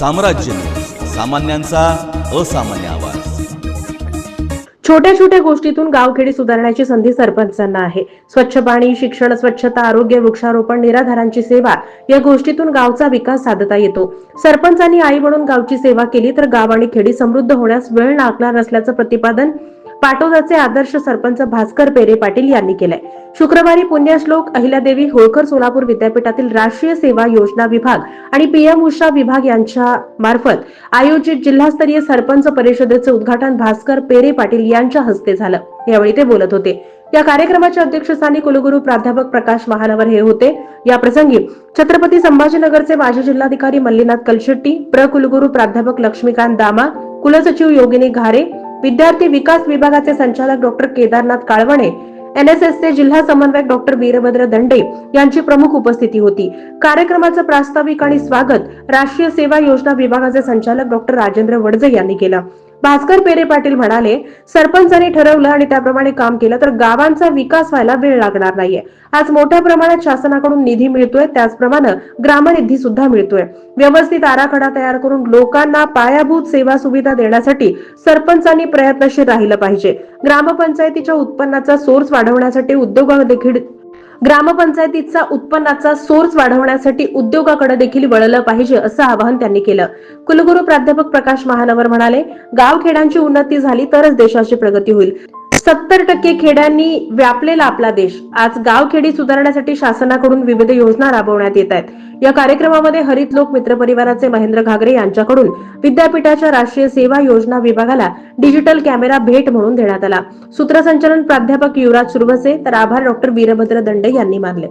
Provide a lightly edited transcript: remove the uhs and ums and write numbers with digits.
साम्राज्य न्यूज, सामान्यांचा असामान्य आवाज। छोट्या छोट्या गोष्टीतून गावखेडी सुधारण्याची संधी सरपंचांना आहे। स्वच्छ पाणी, शिक्षण, स्वच्छता, आरोग्य, वृक्षारोपण, निराधारांची सेवा या गोष्टीतून गावचा विकास साधता येतो। सरपंचांनी आई म्हणून गावची सेवा केली तर गाव आणि खेडी समृद्ध होण्यास वेळ लागणार नसल्याचं प्रतिपादन पाटोदाचे आदर्श सरपंच भास्कर पेरे पाटील यांनी केलंय। शुक्रवारी पुण्यश्लोक अहिल्यादेवी होळकर सोलापूर विद्यापीठातील राष्ट्रीय सेवा योजना विभाग आणि पीएम उषा विभाग यांच्या मार्फत आयोजित जिल्हास्तरीय सरपंच परिषदेचे उद्घाटन भास्कर पेरे पाटील यांच्या हस्ते झालं। यावेळी ते बोलत होते। या कार्यक्रमाच्या अध्यक्षस्थानी कुलगुरू प्राध्यापक प्रकाश महानवर हे होते। या प्रसंगी छत्रपती संभाजीनगरचे माजी जिल्हाधिकारी मल्लीनाथ कलशेट्टी, कुलगुरू प्राध्यापक लक्ष्मीकांत दामा, कुलसचिव योगिनी घारे, विद्यार्थी विकास विभागाचे संचालक डॉक्टर केदारनाथ काळवणे, एनएसएसचे जिल्हा समन्वयक डॉक्टर वीरभद्र दंडे यांची प्रमुख उपस्थिती होती। कार्यक्रमाचं प्रास्ताविक आणि स्वागत राष्ट्रीय सेवा योजना विभागाचे संचालक डॉक्टर राजेंद्र वडजे यांनी केलं। भास्कर पेरे पाटील म्हणाले, सरपंचांनी ठरवलं आणि त्याप्रमाणे काम केलं तर गावांचा विकास व्हायला वेळ लागणार नाहीये। आज मोठ्या प्रमाणात शासनाकडून निधी मिळतोय, त्याचप्रमाणे ग्रामनिधी सुद्धा मिळतोय। व्यवस्थित आराखडा तयार करून लोकांना पायाभूत सेवा सुविधा देण्यासाठी सरपंचांनी प्रयत्नशील राहिलं पाहिजे। ग्रामपंचायतीच्या उत्पन्नाचा सोर्स वाढवण्यासाठी उद्योगाकडे देखील वळलं पाहिजे असं आवाहन त्यांनी केलं। कुलगुरू प्राध्यापक प्रकाश महानवर म्हणाले, गावखेड्यांची उन्नती झाली तरच देशाची प्रगती होईल। 70% खेड्यांनी व्यापलेला आपला देश। आज गावखेडी सुधारण्यासाठी शासनाकडून विविध योजना राबवण्यात येत आहेत। या कार्यक्रमामध्ये हरित लोक मित्र परिवाराचे महेंद्र घागरे यांच्याकडून विद्यापीठाच्या राष्ट्रीय सेवा योजना विभागाला डिजिटल कॅमेरा भेट म्हणून देण्यात आला। सूत्रसंचालन प्राध्यापक युवराज सुरवसे तर आभार डॉक्टर वीरभद्र दंडे यांनी मानले।